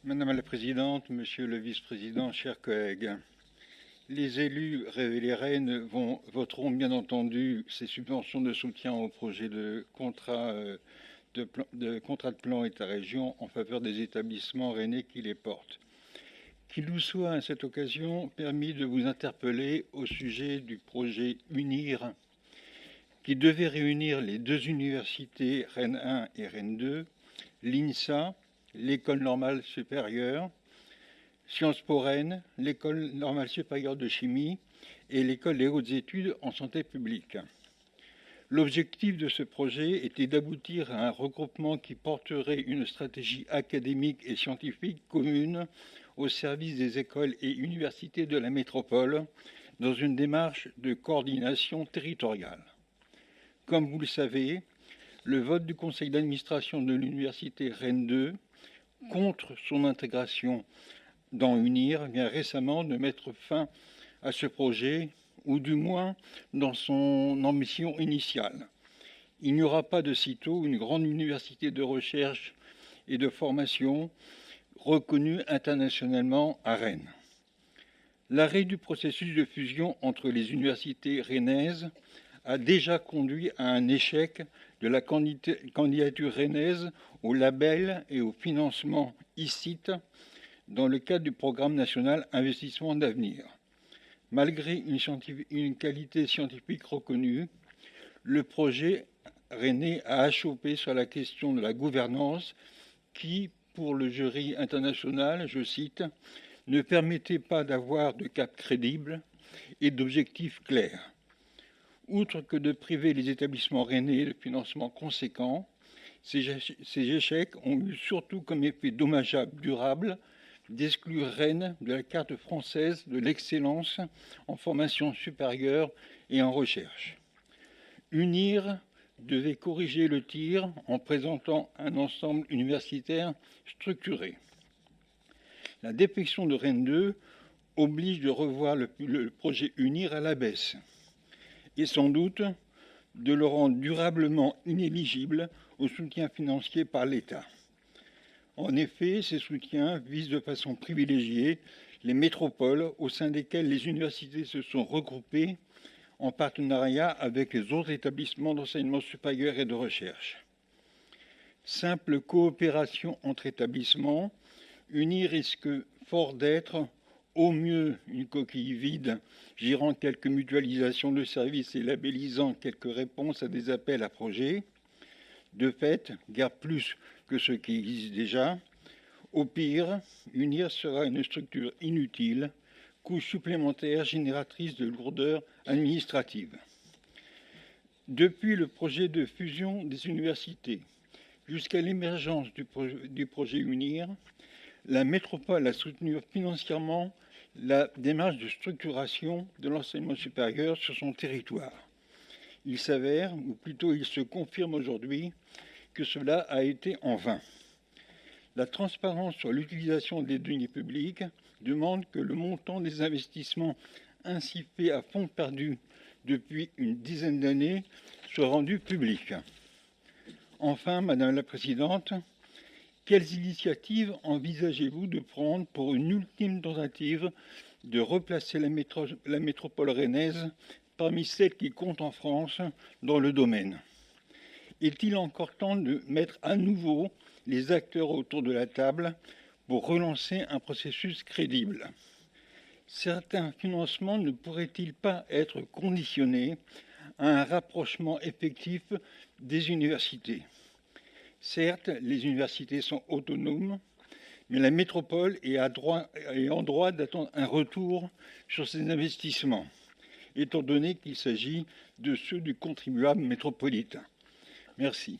Madame la Présidente, Monsieur le Vice-président, chers collègues, les élus les Rennes voteront bien entendu ces subventions de soutien au projet de contrat de plan État-région en faveur des établissements rennais qui les portent. Qu'il nous soit à cette occasion permis de vous interpeller au sujet du projet UNIR qui devait réunir les deux universités Rennes 1 et Rennes 2, l'INSA, l'École normale supérieure, Sciences Po Rennes, l'École normale supérieure de chimie et l'École des hautes études en santé publique. L'objectif de ce projet était d'aboutir à un regroupement qui porterait une stratégie académique et scientifique commune au service des écoles et universités de la métropole dans une démarche de coordination territoriale. Comme vous le savez, le vote du conseil d'administration de l'université Rennes 2 contre son intégration dans UNIR vient récemment de mettre fin à ce projet, ou du moins dans son ambition initiale. Il n'y aura pas de sitôt une grande université de recherche et de formation reconnue internationalement à Rennes. L'arrêt du processus de fusion entre les universités rennaises a déjà conduit à un échec de la candidature rennaise au label et au financement ICIT dans le cadre du programme national Investissement d'avenir. Malgré une qualité scientifique reconnue, le projet rennais a achoppé sur la question de la gouvernance qui, pour le jury international, je cite, ne permettait pas d'avoir de cap crédible et d'objectifs clairs. Outre que de priver les établissements rennais de financements conséquents, ces échecs ont eu surtout comme effet dommageable durable d'exclure Rennes de la carte française de l'excellence en formation supérieure et en recherche. UNIR devait corriger le tir en présentant un ensemble universitaire structuré. La défection de Rennes 2 oblige de revoir le projet UNIR à la baisse et sans doute de le rendre durablement inéligible au soutien financier par l'État. En effet, ces soutiens visent de façon privilégiée les métropoles au sein desquelles les universités se sont regroupées en partenariat avec les autres établissements d'enseignement supérieur et de recherche. Simple coopération entre établissements, UNIR risque fort d'être au mieux une coquille vide, gérant quelques mutualisations de services et labellisant quelques réponses à des appels à projets. De fait, guère plus que ce qui existe déjà. Au pire, UNIR sera une structure inutile, couche supplémentaire génératrice de lourdeur administrative. Depuis le projet de fusion des universités jusqu'à l'émergence du projet UNIR, la métropole a soutenu financièrement la démarche de structuration de l'enseignement supérieur sur son territoire. Il s'avère, ou plutôt il se confirme aujourd'hui, que cela a été en vain. La transparence sur l'utilisation des deniers publics demande que le montant des investissements ainsi faits à fonds perdus depuis une dizaine d'années soit rendu public. Enfin, Madame la Présidente, quelles initiatives envisagez-vous de prendre pour une ultime tentative de replacer la métropole rennaise parmi celles qui comptent en France dans le domaine? Est-il encore temps de mettre à nouveau les acteurs autour de la table pour relancer un processus crédible? Certains financements ne pourraient-ils pas être conditionnés à un rapprochement effectif des universités? Certes, les universités sont autonomes, mais la métropole est en droit d'attendre un retour sur ces investissements, étant donné qu'il s'agit de ceux du contribuable métropolitain. Merci.